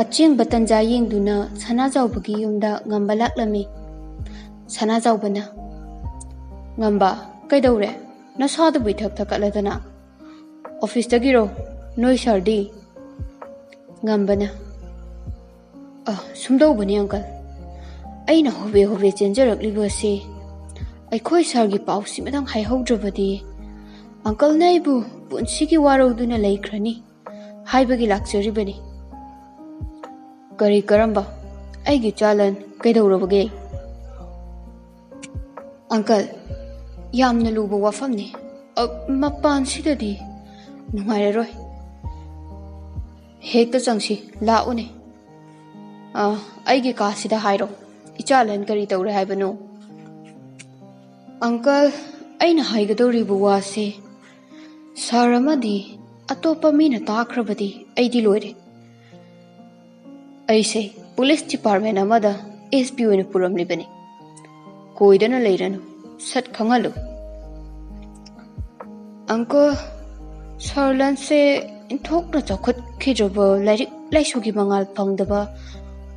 ꯑꯆꯦꯡꯕ ꯇꯟꯖꯥ ꯌꯦꯡꯗꯨꯅ ꯁꯅꯥꯖꯥꯎꯕꯒꯤ ꯌꯨꯝꯗ ꯉꯝꯕ ꯂꯥꯛꯂꯝꯃꯤ꯫ ꯁꯅꯥꯖꯥꯎꯕꯅ "ꯉꯝꯕ, ꯀꯩꯗꯧꯔꯦ? ꯅꯁꯥꯗꯨꯕꯨ ꯏꯊꯛ ꯊꯛꯀꯠꯂꯗꯅ? ꯑꯣꯐꯤꯁꯇꯒꯤꯔꯣ? ꯅꯣꯏ ꯁꯥꯔꯗꯤ?" ꯉꯝꯕꯅ "ꯁꯨꯝꯗꯧꯕꯅꯤ ꯑꯪꯀꯜ, ꯑꯩꯅ ꯍꯣꯕꯦ ꯍꯣꯕꯦ ꯆꯦꯟꯖꯔꯛꯂꯤꯕ ꯑꯁꯤ ꯑꯩꯈꯣꯏ ꯁꯥꯔꯒꯤ ꯄꯥꯎꯁꯤꯃꯇꯪ ꯍꯥꯏꯍꯧꯗ꯭ꯔꯕꯗꯤ ꯑꯪꯀꯜꯅ ꯑꯩꯕꯨ ꯄꯨꯟꯁꯤꯒꯤ ꯋꯥꯔꯧꯗꯨꯅ ꯂꯩꯈ꯭ꯔꯅꯤ ꯍꯥꯏꯕꯒꯤ ꯂꯥꯛꯆꯔꯤꯕꯅꯤ." "ꯀꯔꯤ ꯀꯔꯝꯕ? ꯑꯩꯒꯤ ꯆꯥꯂꯟ ꯀꯩꯗꯧꯔꯕꯒꯦ?" "ꯑꯪꯀꯜ, ꯌꯥꯝꯅ ꯂꯨꯕ ꯋꯥꯐꯝꯅꯤ꯫ ꯃꯄꯥꯟꯁꯤꯗꯗꯤ ꯅꯨꯡꯉꯥꯏꯔꯔꯣꯏ꯫ ꯍꯦꯛꯇ ꯆꯪꯁꯤ, ꯂꯥꯛꯎꯅꯦ." "ꯑꯩꯒꯤ ꯀꯥꯁꯤꯗ ꯍꯥꯏꯔꯣ, ꯏꯆꯥꯂꯟ ꯀꯔꯤ ꯇꯧꯔꯦ ꯍꯥꯏꯕꯅꯣ?" "ꯑꯪꯀꯜ, ꯑꯩꯅ ꯍꯥꯏꯒꯗꯧꯔꯤꯕ ꯋꯥꯁꯦ ꯁꯥꯔ ꯑꯃꯗꯤ ꯑꯇꯣꯞꯄ ꯃꯤꯅ ꯇꯥꯈ꯭ꯔꯕꯗꯤ ꯑꯩꯗꯤ ꯂꯣꯏꯔꯦ꯫ ꯑꯩꯁꯦ ꯄꯨꯂꯤꯁ ꯗꯤꯄꯥꯔꯠꯃꯦꯟ ꯑꯃꯗ SP ꯑꯣꯏꯅ ꯄꯨꯔꯝꯂꯤꯕꯅꯤ꯫ ꯀꯣꯏꯗꯅ ꯂꯩꯔꯅꯨ, ꯁꯠ ꯈꯪꯍꯜꯂꯨ." "ꯑꯪꯀꯜ, ꯁꯥꯔ ꯂꯟꯁꯦ ꯏꯟꯊꯣꯛꯅ ꯆꯥꯎꯈꯠꯈꯤꯗ꯭ꯔꯕ ꯂꯥꯏꯔꯤꯛ ꯂꯥꯏꯁꯨꯒꯤ ꯃꯉꯥꯜ ꯐꯪꯗꯕ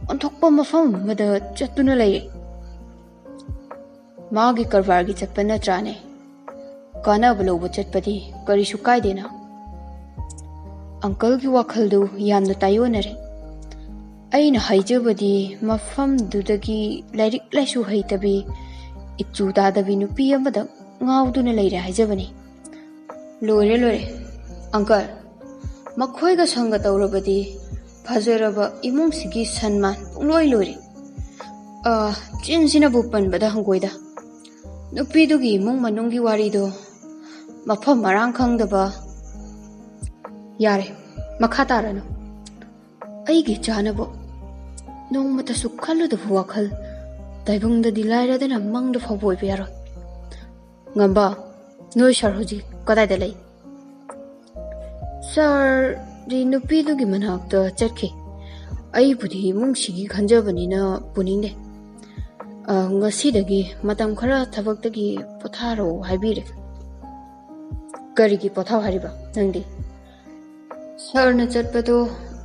ꯑꯣꯟꯊꯣꯛꯄ ꯃꯐꯝ ꯑꯃꯗ ꯆꯠꯇꯨꯅ ꯂꯩꯔꯦ꯫ ꯃꯥꯒꯤ ꯀꯔꯕꯥꯔꯒꯤ ꯆꯠꯄ ꯅꯠꯇ꯭ꯔꯥꯅꯦ? ꯀꯥꯟꯅꯕ ꯂꯧꯕ ꯆꯠꯄꯗꯤ ꯀꯔꯤꯁꯨ ꯀꯥꯏꯗꯦꯅ." "ꯑꯪꯀꯜꯒꯤ ꯋꯥꯈꯜꯗꯨ ꯌꯥꯝꯅ ꯇꯥꯏꯑꯣꯟꯅꯔꯦ꯫ ꯑꯩꯅ ꯍꯥꯏꯖꯕꯗꯤ ꯃꯐꯝꯗꯨꯗꯒꯤ ꯂꯥꯏꯔꯤꯛ ꯂꯥꯏꯁꯨ ꯍꯩꯇꯕꯤ, ꯏꯆꯨ ꯇꯥꯗꯕꯤ ꯅꯨꯄꯤ ꯑꯃꯗ ꯉꯥꯎꯗꯨꯅ ꯂꯩꯔꯦ ꯍꯥꯏꯖꯕꯅꯤ꯫ ꯂꯣꯏꯔꯦ ꯂꯣꯏꯔꯦ ꯑꯪꯀꯜ, ꯃꯈꯣꯏꯒ ꯁꯪꯒ ꯇꯧꯔꯕꯗꯤ ꯐꯖꯔꯕ ꯏꯃꯨꯡꯁꯤꯒꯤ ꯁꯟꯃꯥꯟ ꯄꯨꯡꯂꯣꯏ ꯂꯣꯏꯔꯦ꯫ ꯆꯤꯟꯁꯤꯅꯕꯨ ꯄꯟꯕꯗ ꯍꯪꯒꯣꯏꯗ꯫ ꯅꯨꯄꯤꯗꯨꯒꯤ ꯏꯃꯨꯡ ꯃꯅꯨꯡꯒꯤ ꯋꯥꯔꯤꯗꯣ ꯃꯐꯝ ꯃꯔꯥꯡ ꯈꯪꯗꯕ." "ꯌꯥꯔꯦ, ꯃꯈꯥ ꯇꯥꯔꯅꯨ꯫ ꯑꯩꯒꯤ ꯆꯥꯅꯕ ꯅꯣꯡꯃꯇꯁꯨ ꯈꯜꯂꯨꯗꯕ ꯋꯥꯈꯜ ꯇꯥꯏꯕꯪꯗꯗꯤ ꯂꯥꯏꯔꯗꯅ ꯃꯪꯗ ꯐꯥꯎꯕ ꯑꯣꯏꯕ ꯌꯥꯔꯣꯏ꯫ ꯉꯝꯕ, ꯅꯣꯏ ꯁꯥꯔ ꯍꯧꯖꯤꯛ ꯀꯗꯥꯏꯗ ꯂꯩ?" "ꯁꯥꯔꯗꯤ ꯅꯨꯄꯤꯗꯨꯒꯤ ꯃꯅꯥꯛꯇ ꯆꯠꯈꯤ꯫ ꯑꯩꯕꯨꯗꯤ ꯏꯃꯨꯡꯁꯤꯒꯤ ꯈꯟꯖꯕꯅꯤꯅ ꯄꯨꯅꯤꯡꯗꯦ꯫ ꯉꯁꯤꯗꯒꯤ ꯃꯇꯝ ꯈꯔ ꯊꯕꯛꯇꯒꯤ ꯄꯣꯊꯥꯔꯣ ꯍꯥꯏꯕꯤꯔꯦ." "ꯀꯔꯤꯒꯤ ꯄꯣꯊꯥꯎ ꯍꯥꯏꯔꯤꯕ ꯅꯪꯗꯤ?" "ꯁꯥꯔꯅ ꯆꯠꯄꯗꯣ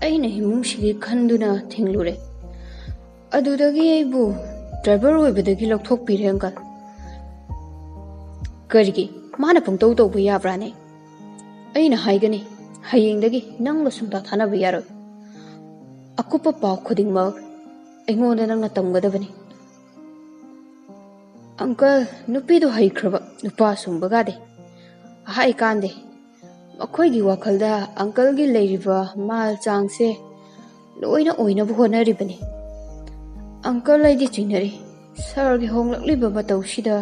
ꯑꯩꯅ ꯏꯃꯨꯡꯁꯤꯒꯤ ꯈꯟꯗꯨꯅ ꯊꯤꯡꯂꯨꯔꯦ꯫ ꯑꯗꯨꯗꯒꯤ ꯑꯩꯕꯨ ꯗ꯭ꯔꯥꯏꯚꯔ ꯑꯣꯏꯕꯗꯒꯤ ꯂꯧꯊꯣꯛꯄꯤꯔꯦ ꯑꯪꯀꯜ." "ꯀꯔꯤꯒꯤ? ꯃꯥꯅ ꯄꯪꯇꯧ ꯇꯧꯕ ꯌꯥꯕ꯭ꯔꯥꯅꯦ? ꯑꯩꯅ ꯍꯥꯏꯒꯅꯤ, ꯍꯌꯦꯡꯗꯒꯤ ꯅꯪꯒ ꯁꯨꯡꯊꯥ ꯊꯥꯅꯕ ꯌꯥꯔꯣꯏ꯫ ꯑꯀꯨꯞꯄ ꯄꯥꯎ ꯈꯨꯗꯤꯡꯃꯛ ꯑꯩꯉꯣꯟꯗ ꯅꯪꯅ ꯇꯝꯒꯗꯕꯅꯤ." "ꯑꯪꯀꯜ, ꯅꯨꯄꯤꯗꯣ ꯍꯩꯈ꯭ꯔꯕ ꯅꯨꯄꯥ ꯁꯨꯡꯕꯒꯥꯗꯦ ꯍꯥꯏ ꯀꯥꯟꯗꯦ꯫ ꯃꯈꯣꯏꯒꯤ ꯋꯥꯈꯜꯗ ꯑꯪꯀꯜꯒꯤ ꯂꯩꯔꯤꯕ ꯃꯥꯜ ꯆꯥꯡꯁꯦ ꯂꯣꯏꯅ ꯑꯣꯏꯅꯕ ꯍꯣꯠꯅꯔꯤꯕꯅꯤ꯫ ꯑꯪꯀꯜ, ꯑꯩꯗꯤ ꯆꯤꯡꯅꯔꯤ, ꯁꯥꯔꯒꯤ ꯍꯣꯡꯂꯛꯂꯤꯕ ꯃꯇꯧꯁꯤꯗ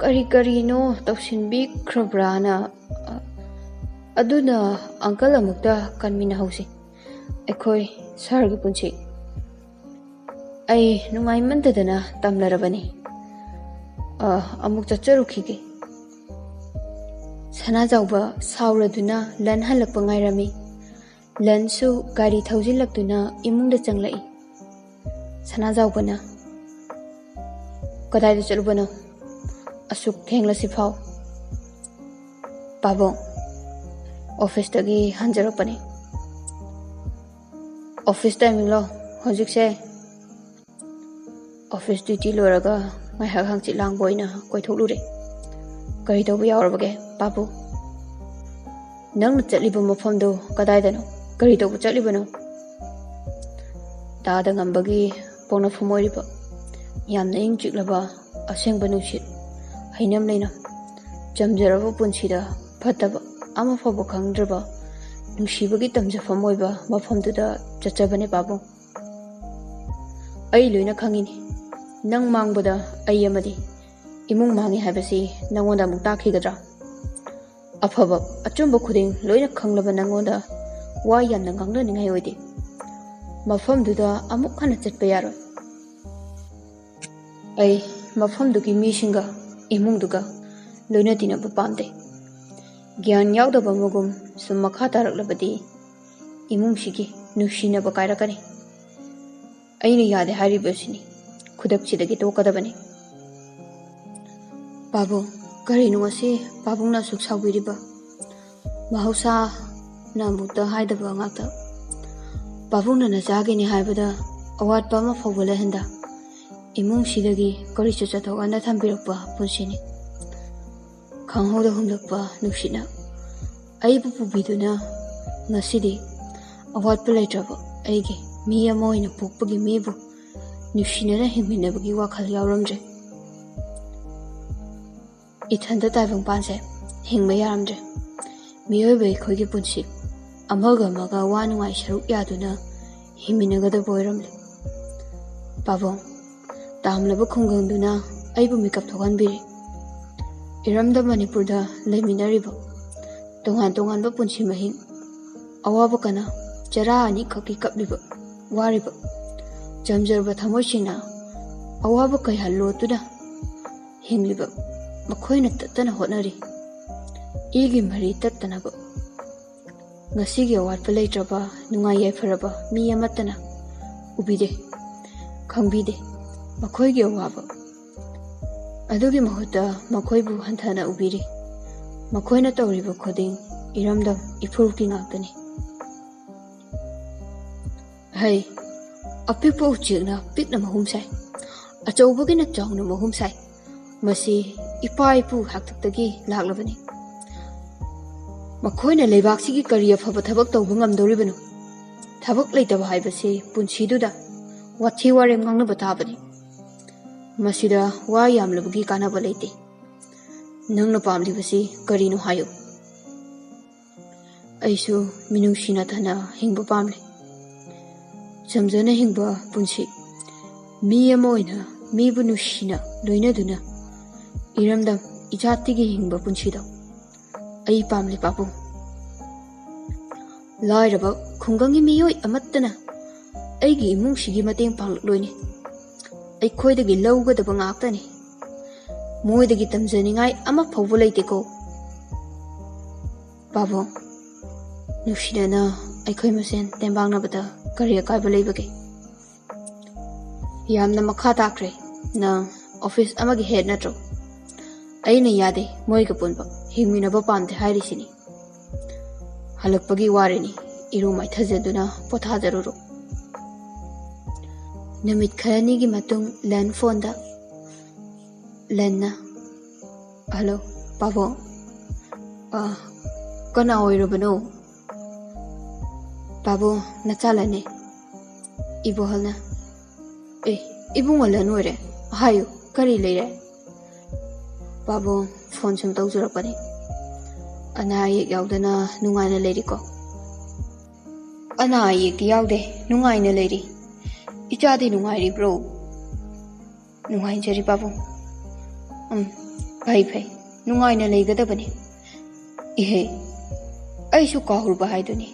ꯀꯔꯤ ꯀꯔꯤꯅꯣ ꯇꯧꯁꯤꯟꯕꯤꯈ꯭ꯔꯕ꯭ꯔꯥꯅ꯫ ꯑꯗꯨꯅ ꯑꯪꯀꯜ ꯑꯃꯨꯛꯇ ꯀꯟꯃꯤꯟꯅꯍꯧꯁꯤ ꯑꯩꯈꯣꯏ ꯁꯥꯔꯒꯤ ꯄꯨꯟꯁꯤ꯫ ꯑꯩ ꯅꯨꯡꯉꯥꯏꯃꯟꯗꯗꯅ ꯇꯝꯂꯔꯕꯅꯤ꯫ ꯑꯃꯨꯛ ꯆꯠꯆꯔꯨꯈꯤꯒꯦ." ꯁꯅꯥꯖꯥꯎꯕ ꯁꯥꯎꯔꯗꯨꯅ ꯂꯟ ꯍꯜꯂꯛꯄ ꯉꯥꯏꯔꯝꯃꯤ꯫ ꯂꯟꯁꯨ ꯒꯥꯔꯤ ꯊꯧꯖꯤꯜꯂꯛꯇꯨꯅ ꯏꯃꯨꯡꯗ ꯆꯪꯂꯛꯏ꯫ ꯁꯅꯥꯖꯥꯎꯕꯅ "ꯀꯗꯥꯏꯗ ꯆꯠꯂꯨꯕꯅꯣ ꯑꯁꯨꯛ ꯊꯦꯡꯂꯁꯤꯐꯥꯎ?" "ꯄꯥꯕꯨꯡ, ꯑꯣꯐꯤꯁꯇꯒꯤ ꯍꯟꯖꯔꯛꯄꯅꯤ." "ꯑꯣꯐꯤꯁ ꯇꯥꯏꯃꯤꯡꯂꯣ ꯍꯧꯖꯤꯛꯁꯦ?" "ꯑꯣꯐꯤꯁ ꯗ꯭ꯌꯨꯇꯤ ꯂꯣꯏꯔꯒ ꯉꯥꯏꯍꯥꯛ ꯍꯪꯆꯤꯠ ꯂꯥꯡꯕ ꯑꯣꯏꯅ ꯀꯣꯏꯊꯣꯛꯂꯨꯔꯦ꯫ ꯀꯔꯤ ꯇꯧꯕ ꯌꯥꯎꯔꯕꯒꯦ ꯄꯥꯕꯨ? ꯅꯪꯅ ꯆꯠꯂꯤꯕ ꯃꯐꯝꯗꯨ ꯀꯗꯥꯏꯗꯅꯣ? ꯀꯔꯤ ꯇꯧꯕ ꯆꯠꯂꯤꯕꯅꯣ?" "ꯇꯥꯗ ꯉꯝꯕꯒꯤ ꯄꯣꯛꯅꯐꯝ ꯑꯣꯏꯔꯤꯕ ꯌꯥꯝꯅ ꯏꯪ ꯆꯤꯛꯂꯕ ꯑꯁꯦꯡꯕ ꯅꯨꯡꯁꯤꯠ, ꯍꯩꯅꯝ ꯂꯩꯅꯝ, ꯆꯝꯖꯔꯕ ꯄꯨꯟꯁꯤꯗ ꯐꯠꯇꯕ ꯑꯃ ꯐꯥꯎꯕ ꯈꯪꯗ꯭ꯔꯕ ꯅꯨꯡꯁꯤꯕꯒꯤ ꯇꯝꯖꯐꯝ ꯑꯣꯏꯕ ꯃꯐꯝꯗꯨꯗ ꯆꯠꯆꯕꯅꯦ ꯄꯥꯕꯨꯡ꯫ ꯑꯩ ꯂꯣꯏꯅ ꯈꯪꯏꯅꯤ꯫ ꯅꯪ ꯃꯥꯡꯕꯗ ꯑꯩ ꯑꯃꯗꯤ ꯏꯃꯨꯡ ꯃꯥꯡꯉꯤ ꯍꯥꯏꯕꯁꯤ ꯅꯪꯉꯣꯟꯗ ꯑꯃꯨꯛ ꯇꯥꯛꯈꯤꯒꯗ꯭ꯔꯥ? ꯑꯐꯕ ꯑꯆꯨꯝꯕ ꯈꯨꯗꯤꯡ ꯂꯣꯏꯅ ꯈꯪꯂꯕ ꯅꯪꯉꯣꯟꯗ ꯋꯥ ꯌꯥꯝꯅ ꯉꯥꯡꯅꯅꯤꯡꯉꯥꯏ ꯑꯣꯏꯗꯦ꯫ ꯃꯐꯝꯗꯨꯗ ꯑꯃꯨꯛ ꯍꯟꯅ ꯆꯠꯄ ꯌꯥꯔꯣꯏ꯫ ꯑꯩ ꯃꯐꯝꯗꯨꯒꯤ ꯃꯤꯁꯤꯡꯒ ꯏꯃꯨꯡꯗꯨꯒ ꯂꯣꯏꯅ ꯇꯤꯟꯅꯕ ꯄꯥꯝꯗꯦ꯫ ꯒ꯭ꯌꯥꯟ ꯌꯥꯎꯗꯕ ꯑꯃꯒꯨꯝ ꯁꯨꯝ ꯃꯈꯥ ꯇꯥꯔꯛꯂꯕꯗꯤ ꯏꯃꯨꯡꯁꯤꯒꯤ ꯅꯨꯡꯁꯤꯅꯕ ꯀꯥꯏꯔꯛꯀꯅꯤ꯫ ꯑꯩꯅ ꯌꯥꯗꯦ ꯍꯥꯏꯔꯤꯕꯁꯤꯅꯤ, ꯈꯨꯗꯛꯁꯤꯗꯒꯤ ꯇꯣꯛꯀꯗꯕꯅꯤ." "ꯄꯥꯕꯨꯡ, ꯀꯔꯤꯅꯣ ꯉꯁꯤ ꯄꯥꯕꯨꯡꯅ ꯑꯁꯨꯛ ꯁꯥꯎꯕꯤꯔꯤꯕ? ꯃꯍꯧꯁꯥꯅ ꯑꯃꯨꯛꯇ ꯍꯥꯏꯗꯕ ꯉꯥꯛꯇ Pabung na nasagini haibada awat pama fawala handa imung sidagi kari chachathok anda thambirakpa punsini khanghoda humlakpa nuksina aibu pubiduna ngasidi awat palaitraba aigi mi ama oina pokpagi mibu nuksinana hingminabagi wakhal yauramdre ithanda taibang panse hingba yaramdre miyoiba ikhoigi punsi amaga amaga wa nungai saruk yaduna hingminagadaba oiramle Pabong tamlaba khunggangduna aibu mikap thoganbiri iramda Manipurda leiminariba tongan tonganba punsi mahing awaba kana chara ani khaki kapliba wariba jamjarba thamoisina awaba kaya lotuna hingliba makhoina tattana hotnari igi mari tattanaba ngasigi awatpa leitraba nungai yaifaraba mi amatana ubide khangbide makhoigi awaba adugi mahutta makhoibu hanthana ubiri makhoina tawriba khoding iramdam ifurki ngaktani hai apikpa uchikna pikna mahum sai achawbagina chawna mahum sai masi ipa ipu haktaktagi laklabani makhoina leibaksigi kari afaba thabak tawba ngamdoribanu thabak leitaba haibase punsiduda wathi warem ngangnaba tabani masida wa yamlabagi kanaba leite nangna pamlibasi karino hayo aisu minungsina thana hingba pamle chamjana hingba punsi mi ama oina mibu nushina loinaduna iramdam ijatigi hingba punsida ai pamle papu lairaba khunggangi miyoi amattana aigi imungsigi mateng pangloini ai khoidagi lawgadaba ngaktani moidagi tamjaningai ama phawba leiteko papu nushidana aikhoi masen tembangnabada kari akaiba leibage yamna makha takre na office amagi head natro aina yade moiga punba hingminaba pamde hairisini halakpagi warini iru mai thajaduna pothajaruru namit kharani gi matung land phone da lanna hello pabo kana oirobano Pabo nachalane ibo halna ibu ngala noire hayo kari leire Pabo phone sum tawjurakpani ana yek yaudana nungaina leiriko ana yek yaude nungaina leiri ichadi nungairi bro nungai jari Pabo bhai nungaina leigadabani ihe aisu kahurba haiduni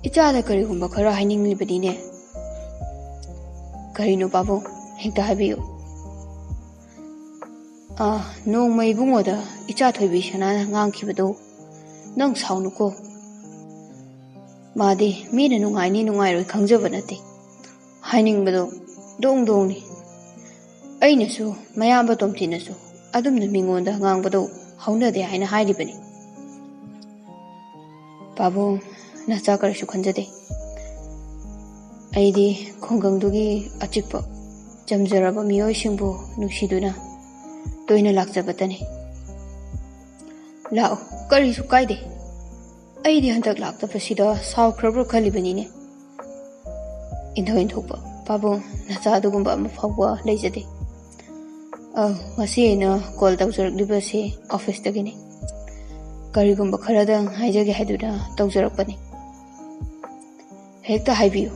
ichada karigumba khara haininglibadine karino Pabo hekta habiyo nong mai bungoda icha Thoibi sanana ngangkhibado nang saunuko madi mina nungaini nungairoi khangjaba nate hainingbado dongdongni ainasu mayamba tomtinasu adumna mingonda ngangbado haunade haina hairibani Pabo nacha karisu khanjade aidi khonggangdugi achikpa jamjaraba miyoi singbu nuksiduna toina lakjabatani lao karisu kaide aidi hantak laktapasida saukrabra khalibanine indhoin thokpa Pabo nacha adugumba ama phawwa leijade ngasi aina call tawjarakdibase office dagini karigumba kharadang haijage haiduna tawjarakpani hekta haibiyo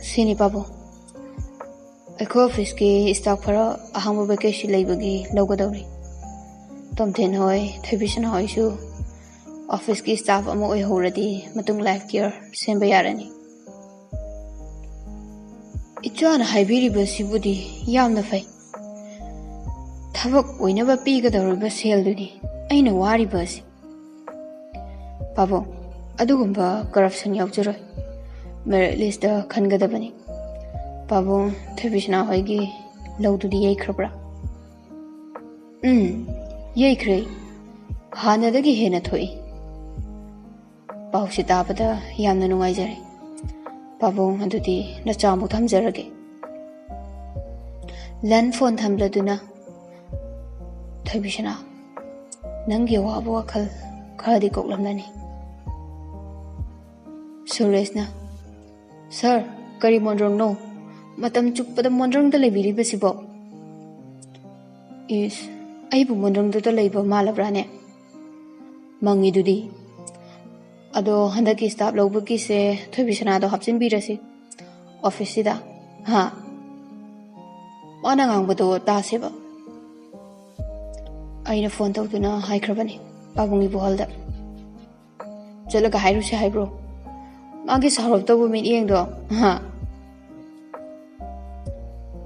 sini Pabo aiko office ki staff khara ahangba vacation leibagi lawgadawri tomthen hoi Thoibisana hoi su office ki staff ama oi horadi matung life care semba yarani ichana haibiriba sibudi yamna fai thabak oinaba pigadawriba selduni aina wariba asi Pabo adugumba corruption yawjaroi merit list da khangadabani Pabo Thoibisana hoigi lawdudi yaikrabra yaikre hanadagi hena thoi ꯄꯥꯎꯁꯤ ꯇꯥꯕꯗ ꯌꯥꯝꯅ ꯅꯨꯡꯉꯥꯏꯖꯔꯦ ꯄꯥꯕꯨꯡ ꯑꯗꯨꯗꯤ ꯅꯆꯥꯃꯨꯛ ꯊꯝꯖꯔꯒꯦ ꯂꯟ phone ꯊꯝꯂꯗꯨꯅ ꯊꯣꯏꯕꯤꯁꯅꯥ ꯅꯪꯒꯤ ꯑꯋꯥꯕ ꯋꯥꯈꯜ ꯈꯔꯗꯤ ꯀꯣꯛꯂꯝꯂꯅꯤ ꯁꯨꯔꯦꯁꯅ ꯁꯔ ꯀꯔꯤ ꯃꯣꯟꯗ꯭ꯔꯪꯅꯣ ꯃꯇꯝ ꯆꯨꯞꯄꯗ ꯃꯣꯟꯗ꯭ꯔꯪꯗ ꯂꯩꯕꯤꯔꯤꯕꯁꯤꯕꯣ ꯏꯁ ꯑꯩꯕꯨ ꯃꯣꯟꯗ꯭ꯔꯪꯗꯨꯗ ꯂꯩꯕ ꯃꯥꯜꯂꯕ꯭ꯔꯥꯅꯦ ꯃꯪꯉꯤꯗꯨꯗꯤ ꯑꯗꯣ ꯍꯟꯗꯛꯀꯤ ꯁ꯭ꯇꯥꯐ ꯂꯧꯕꯒꯤꯁꯦ ꯊꯣꯏꯕꯤꯁꯅꯥꯗꯣ ꯍꯥꯞꯆꯤꯟꯕꯤꯔꯁꯤ ꯑꯣꯐꯤꯁꯁꯤꯗ ꯍꯥ ꯃꯥꯅ ꯉꯥꯡꯕꯗꯣ ꯇꯥꯁꯦꯕ ꯑꯩꯅ ꯐꯣꯟ ꯇꯧꯗꯨꯅ ꯍꯥꯏꯈ꯭ꯔꯕꯅꯤ ꯄꯥꯕꯨꯡꯒꯤ ꯕꯣꯍꯜꯗ ꯆꯠꯂꯒ ꯍꯥꯏꯔꯨꯁꯤ ꯍꯥꯏꯕ꯭ꯔꯣ ꯃꯥꯒꯤ ꯁꯥꯎꯔꯞꯇꯧꯕ ꯃꯤꯠꯌꯦꯡꯗꯣ ꯍꯥ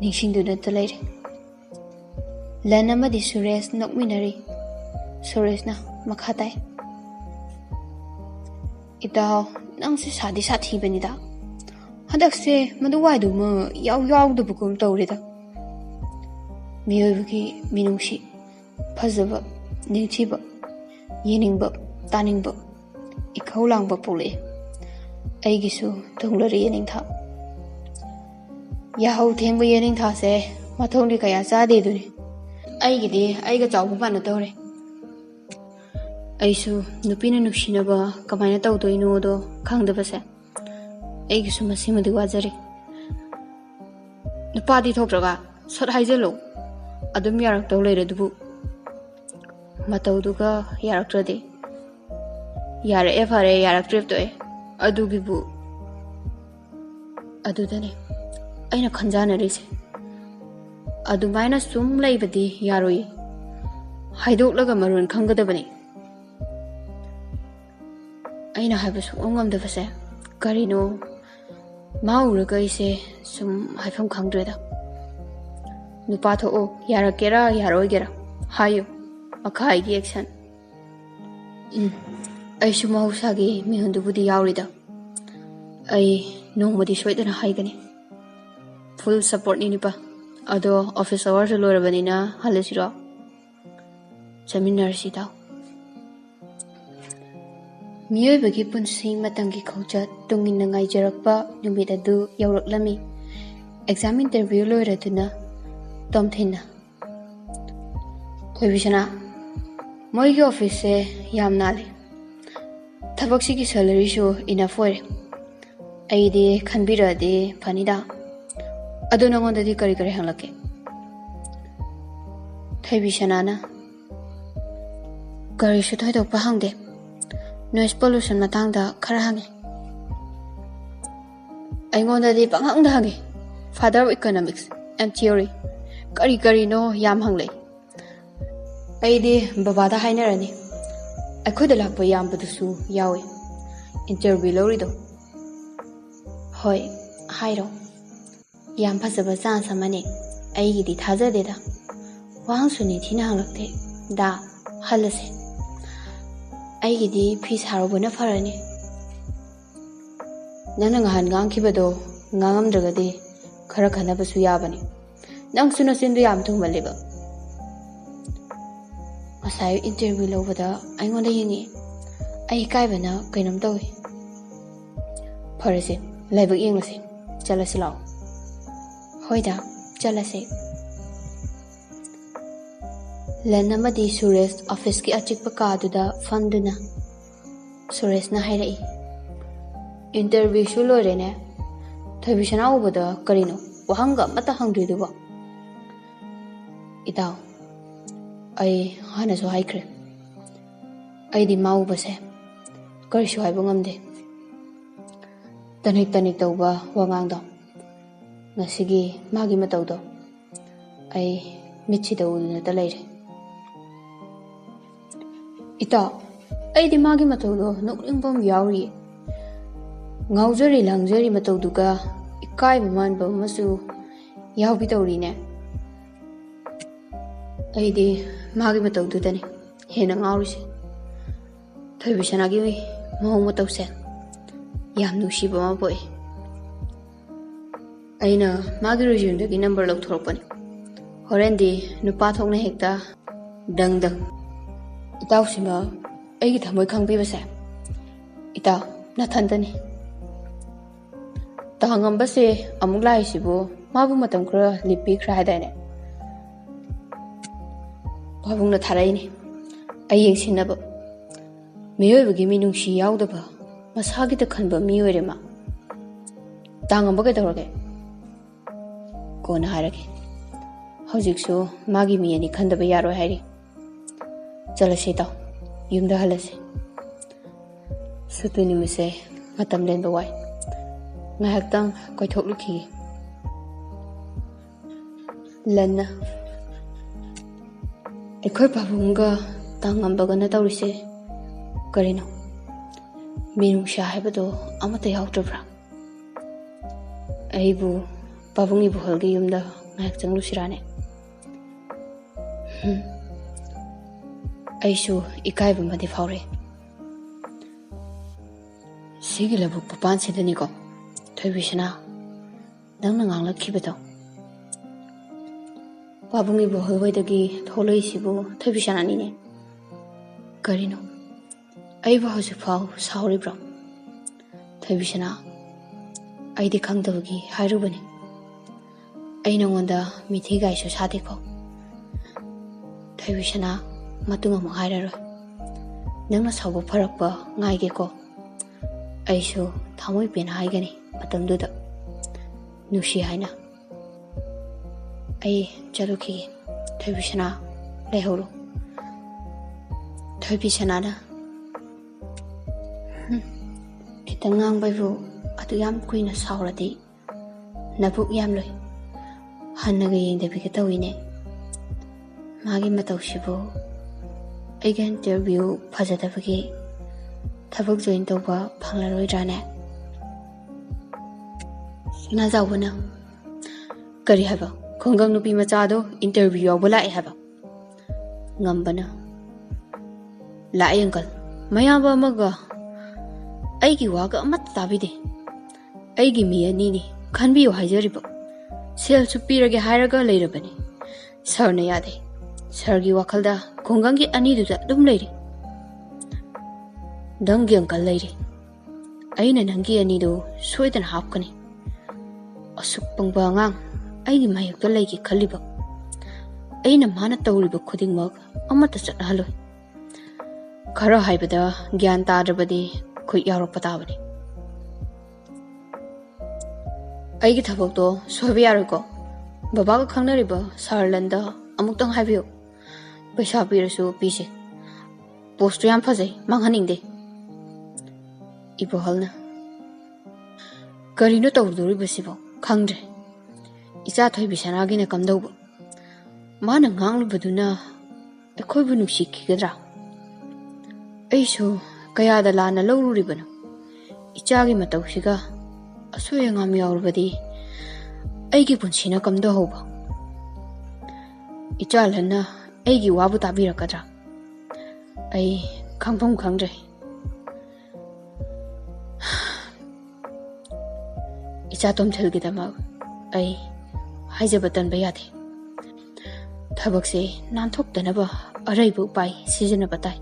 ꯅꯤꯡꯁꯤꯡꯗꯨꯅꯇ ꯂꯩꯔꯦ ꯂꯟ ꯑꯃꯗꯤ ꯁꯨꯔꯦꯁ ꯅꯣꯛꯃꯤꯟꯅꯔꯤ ꯁꯨꯔꯦꯁꯅ ꯃꯈꯥ ꯇꯥꯏ ꯏꯇꯥꯎ ꯅꯪꯁꯦ ꯁꯥꯗꯤ ꯁꯥꯊꯤꯕꯅꯤꯗ ꯍꯟꯗꯛꯁꯦ ꯃꯗꯨꯋꯥꯏꯗꯨꯃ ꯌꯥꯎꯗꯕꯒꯨꯝ ꯇꯧꯔꯦꯗ ꯃꯤꯑꯣꯏꯕꯒꯤ ꯃꯤꯅꯨꯡꯁꯤ ꯐꯖꯕ ꯅꯤꯡꯊꯤꯕ ꯌꯦꯡꯅꯤꯡꯕ ꯇꯥꯅꯤꯡꯕ ꯏꯈꯧ ꯂꯥꯡꯕ ꯄꯣꯛꯂꯛꯑꯦ ꯑꯩꯒꯤꯁꯨ ꯊꯨꯡꯂꯔꯤ ꯌꯦꯅꯤꯡꯊꯥ ꯌꯥꯍꯧ ꯊꯦꯡꯕ ꯌꯦꯅꯤꯡꯊꯥꯁꯦ ꯃꯊꯣꯡꯗꯤ ꯀꯌꯥ ꯆꯥꯗꯦꯗꯨꯅꯤ ꯑꯩꯒꯤꯗꯤ ꯑꯩꯒ ꯆꯥꯎꯕ ꯃꯥꯟꯅ ꯇꯧꯔꯦ ꯑꯩꯁꯨ ꯅꯨꯄꯤꯅ ꯅꯨꯡꯁꯤꯅꯕ ꯀꯃꯥꯏꯅ ꯇꯧꯗꯣꯏꯅꯣꯗꯣ ꯈꯪꯗꯕꯁꯦ ꯑꯩꯒꯤꯁꯨ ꯃꯁꯤꯃꯗꯤ ꯋꯥꯖꯔꯤ ꯅꯨꯄꯥꯗꯤ ꯊꯣꯛꯇ꯭ꯔꯒ ꯁꯠ ꯍꯥꯏꯖꯜꯂꯨ ꯑꯗꯨꯝ ꯌꯥꯔꯛꯇꯧ ꯂꯩꯔꯗꯨꯕꯨ ꯃꯇꯧꯗꯨꯒ ꯌꯥꯔꯛꯇ꯭ꯔꯗꯤ ꯌꯥꯔꯛꯑꯦ ꯐꯔꯦ ꯌꯥꯔꯛꯇ꯭ꯔꯦ ꯇꯣꯛꯑꯦ ꯑꯗꯨꯒꯤꯕꯨ ꯑꯗꯨꯗꯅꯦ ꯑꯩꯅ ꯈꯟꯖꯥꯅꯔꯤꯁꯦ ꯑꯗꯨꯃꯥꯏꯅ ꯁꯨꯝ ꯂꯩꯕꯗꯤ ꯌꯥꯔꯣꯏ ꯍꯥꯏꯗꯣꯛꯂꯒ ꯃꯔꯣꯟ ꯈꯪꯒꯗꯕꯅꯤ ꯑꯩꯅ ꯍꯥꯏꯕ ꯁꯨꯡꯉꯝ ꯉꯝꯗꯕꯁꯦ ꯀꯔꯤꯅꯣ ꯃꯥ ꯎꯔꯒ ꯑꯩꯁꯦ ꯁꯨꯝ ꯍꯥꯏꯐꯝ ꯈꯪꯗ꯭ꯔꯦꯗ ꯅꯨꯄꯥ ꯊꯣꯛꯑꯣ ꯌꯥꯔꯛꯀꯦꯔꯥ ꯌꯥꯔꯣꯏꯒꯦꯔꯥ ꯍꯥꯏꯌꯨ ꯃꯈꯥꯒꯤ ꯑꯦꯛꯁꯟ ꯑꯩꯁꯨ ꯃꯍꯧꯁꯥꯒꯤ ꯃꯤꯍꯨꯟꯗꯨꯕꯨꯗꯤ ꯌꯥꯎꯔꯤꯗ ꯑꯩ ꯅꯣꯡꯃꯗꯤ ꯁꯣꯏꯗꯅ ꯍꯥꯏꯒꯅꯤ ꯐꯨꯜ ꯁꯞꯄꯣꯔꯠꯅꯤ ꯅꯨꯄꯥ ꯑꯗꯣ ꯑꯣꯐꯤꯁ ꯑꯋꯥꯔꯁꯨ ꯂꯣꯏꯔꯕꯅꯤꯅ ꯍꯜꯂꯁꯤꯔꯣ ꯆꯠꯃꯤꯟꯅꯔꯁꯤ ꯇꯥꯎ ꯃꯤꯑꯣꯏꯕꯒꯤ ꯄꯨꯟꯁꯤ ꯃꯇꯝꯒꯤ ꯈꯣꯡꯆꯠ ꯇꯨꯡꯏꯟꯅ ꯉꯥꯏꯖꯔꯛꯄ ꯅꯨꯃꯤꯠ ꯑꯗꯨ ꯌꯧꯔꯛꯂꯝꯃꯤ ꯑꯦꯛꯖꯥꯝ ꯏꯟꯇꯔꯚ꯭ꯌꯨ ꯂꯣꯏꯔꯗꯨꯅ ꯇꯣꯝꯊꯤꯟꯅ ꯊꯣꯏꯕꯤꯁꯅꯥ ꯃꯣꯏꯒꯤ ꯑꯣꯐꯤꯁꯁꯦ ꯌꯥꯝ ꯅꯥꯜꯂꯦ ꯊꯕꯛꯁꯤꯒꯤ ꯁꯦꯂꯔꯤꯁꯨ ꯏꯅꯐ ꯑꯣꯏꯔꯦ ꯑꯩꯗꯤ ꯈꯟꯕꯤꯔꯛꯑꯗꯤ ꯐꯅꯤꯗ ꯑꯗꯨ ꯅꯉꯣꯟꯗꯗꯤ ꯀꯔꯤ ꯀꯔꯤ ꯍꯪꯂꯛꯀꯦ ꯊꯣꯏꯕꯤꯁꯅꯥꯅ ꯀꯔꯤꯁꯨ ꯊꯣꯏꯗꯣꯛꯄ ꯍꯪꯗꯦ ꯅꯣꯏꯁ ꯄꯣꯂꯨꯁꯟ ꯃꯇꯥꯡꯗ ꯈꯔ ꯍꯪꯉꯤ ꯑꯩꯉꯣꯟꯗꯗꯤ ꯄꯪꯍꯪꯗ ꯍꯪꯉꯤ ꯐꯥꯗꯔ ꯑꯣꯐ ꯏꯀꯣꯅꯣꯃꯤꯛꯁ ꯑꯦꯟड ꯊꯤꯑꯣꯔꯤ ꯀꯔꯤ ꯀꯔꯤꯅꯣ ꯌꯥꯝ ꯍꯪꯂꯛꯏ ꯑꯩꯗꯤ ꯕꯕꯥꯗ ꯍꯥꯏꯅꯔꯅꯤ ꯑꯩꯈꯣꯏꯗ ꯂꯥꯛꯄ ꯌꯥꯝꯕꯗꯨꯁꯨ ꯌꯥꯎꯏ ꯏꯟꯇꯔꯚ꯭ꯌꯨ ꯂꯧꯔꯤꯗꯣ ꯍꯣꯏ ꯍꯥꯏꯔꯣ ꯌꯥꯝ ꯐꯖꯕ ꯆꯥꯟꯁ ꯑꯃꯅꯦ ꯑꯩꯒꯤꯗꯤ ꯊꯥꯖꯗꯦꯗ ꯋꯥꯍꯪꯁꯨ ꯅꯤꯡꯊꯤꯅ ꯍꯪꯂꯛꯇꯦ ꯗꯥ ꯍꯜꯂꯁꯦ ꯑꯩꯒꯤꯗꯤ ꯐꯤ ꯁꯥꯔꯨꯕꯅ ꯐꯔꯅꯤ ꯅꯪꯅ ꯉꯍꯥꯟ ꯉꯥꯡꯈꯤꯕꯗꯣ ꯉꯥꯡꯉꯝꯗ꯭ꯔꯒꯗꯤ ꯈꯔ ꯈꯟꯅꯕꯁꯨ ꯌꯥꯕꯅꯤ ꯅꯪꯁꯨ ꯅꯆꯤꯟꯗꯨ ꯌꯥꯝ ꯊꯨꯃꯜꯂꯦꯕ ꯉꯁꯥꯏ ꯏꯟꯇꯔꯚ꯭ꯌꯨ ꯂꯧꯕꯗ ꯑꯩꯉꯣꯟꯗ ꯌꯦꯡꯉꯤ ꯑꯩ ꯏꯀꯥꯏꯕꯅ ꯀꯩꯅꯣꯝ ꯇꯧꯏ ꯐꯔꯁꯦ ꯂꯥꯏꯕꯛ ꯌꯦꯡꯂꯁꯤ ꯆꯠꯂꯁꯤ ꯂꯥꯛꯑꯣ ꯍꯣꯏꯗ ꯆꯠꯂꯁꯦ ꯂꯟ ꯑꯃꯗꯤ ꯁꯨꯔꯦꯁ ꯑꯣꯐꯤꯁꯀꯤ ꯑꯆꯤꯛꯄ ꯀꯥꯗꯨꯗ ꯐꯝꯗꯨꯅ ꯁꯨꯔꯦꯁꯅ ꯍꯥꯏꯔꯛꯏ ꯏꯟꯇꯔꯚ꯭ꯌꯨꯁꯨ ꯂꯣꯏꯔꯦꯅꯦ ꯊꯣꯏꯕꯤꯁꯅꯥ ꯎꯕꯗ ꯀꯔꯤꯅꯣ ꯋꯥꯍꯪꯒ ꯑꯃꯠꯇ ꯍꯪꯗ꯭ꯔꯤꯗꯨꯕꯣ ꯏꯇꯥꯎ ꯑꯩ ꯍꯥꯟꯅꯁꯨ ꯍꯥꯏꯈ꯭ꯔꯦ ꯑꯩꯗꯤ ꯃꯥ ꯎꯕꯁꯦ ꯀꯔꯤꯁꯨ ꯍꯥꯏꯕ ꯉꯝꯗꯦ ꯇꯅꯤꯛ ꯇꯅꯤꯛ ꯇꯧꯕ ꯋꯥꯉꯥꯡꯗꯣ ꯉꯁꯤꯒꯤ ꯃꯥꯒꯤ ꯃꯇꯧꯗꯣ ꯑꯩ ꯃꯤꯠꯁꯤꯗ ꯎꯗꯨꯅꯇ ꯂꯩꯔꯦ ꯏꯇꯥꯎ ꯑꯩꯗꯤ ꯃꯥꯒꯤ ꯃꯇꯧꯗꯣ ꯅꯣꯛꯅꯤꯡꯕ ꯑꯃ ꯌꯥꯎꯔꯤꯌꯦ ꯉꯥꯎꯖꯔꯤ ꯂꯥꯡꯖꯔꯤ ꯃꯇꯧꯗꯨꯒ ꯏꯀꯥꯏꯕ ꯃꯥꯟꯕ ꯑꯃꯁꯨ ꯌꯥꯎꯕꯤꯗꯧꯔꯤꯅꯦ ꯑꯩꯗꯤ ꯃꯥꯒꯤ ꯃꯇꯧꯗꯨꯗꯅꯤ ꯍꯦꯟꯅ ꯉꯥꯎꯔꯤꯁꯦ ꯊꯣꯏꯕꯤꯁꯅꯥꯒꯤ ꯃꯑꯣꯡ ꯃꯇꯧꯁꯦ ꯌꯥꯝ ꯅꯨꯡꯁꯤꯕ ꯑꯃ ꯄꯣꯛꯏ ꯑꯩꯅ ꯃꯥꯒꯤ ꯔꯤꯖ꯭ꯌꯨꯝꯗꯒꯤ ꯅꯝꯕꯔ ꯂꯧꯊꯣꯔꯛꯄꯅꯤ ꯍꯣꯔꯦꯟꯗꯤ ꯅꯨꯄꯥ ꯊꯣꯛꯅ ꯍꯦꯛꯇ ꯗꯪ ꯗꯪ ꯏꯇꯥꯎꯁꯤꯃ ꯑꯩꯒꯤ ꯊꯃꯣꯏ ꯈꯪꯕꯤꯕꯁꯦ Ita, nathantani. Tahangambase amuk laisibu mabu matam khra lipi khra haidane. Pabungna tharaini. Ai yengsinaba. Miyoibagi minungsi yaudaba. Masagita khanba miyoirema. Tahangamba kaidawrage. Kona harage. Hojiksu magi miyani khandaba yaroi hairi. Jalase taw. Yumda halase. Sutuni mise matam lenba wai. Ngahaktang koithokluki. Lanna. Ekhoi pabungga tangambagana tawrise. Karino. Minungsha haibado amata yaudabra. Aibu pabungi buhalgi yumda ngahaktang lusirane. Aisu ikaiba madi faure. Sigi labuk papan sidani ko. Thoibi sana. Nangna nganglakibado. Pabungi buhalwaidagi tholoi sibu thoibi sana nine. Karino. Aiba hojik fau sauribra. Thoibi sana. Aidi khangdabagi hairubani. Aina ngonda mithi gaisu sadiko. Thoibi sana. Matunga mo hairaro. Nangna sabu pharakpa ngaige ko. Aisu thamoi pena haigani matamduda. Nusi haina. Ai chaluki Thoibi sana lehoro. Thoibi sana na. Kitang ngangbaibu atu yam kuina saurati. Nabuk yam loi. Hannaga yengdabi katawine. Magi matawsibu. Aiga interview fajadabagi thabak join tawba phanglaroidrane. Sina zawbana. Kari haba. Khongang nupi machado interview yawba lae haba. Ngambana. Lae uncle. Mayaba amaga. Aigi waga amat tabide. Aigi miya nini. Khanbiyo haijariba. Sel supirage hairaga leirabani. Sarna yade. Sargi wakalda khongangi aniduda dum leiri. Dangi uncle leiri. Aina nangi anidu soidan hapkani. Asuk pangba ngang aigi mayukta leigi khaliba. Aina mana tawriba khudingmak amata chathaloi. Khara haibada gyan tadrabadi khoi yaroppa tabani. Aigi thabakto soiba yaroko. Babaga khangnariba sarlanda amuktang haibiyo. Paisa pirasu pise. Postu yam fazai manghaningde. Ibohalna. Karino tawduribasibo khangdre. Icha Thoibi sanagina kamdauba. Mana nganglubaduna ekhoibu nungsikhigadra. Aisu kayada lana lawruribano. Ichagi matawsiga asoya ngam yawrubadi aigi punsina kamdahauba. Ichalanna aigi wabu tabirakadra. Ai khangpham khangdre. Icha tomthalgidamak ai haijabatan bayade. Thabakse nanthoktanaba araibu pai sijanaba tai.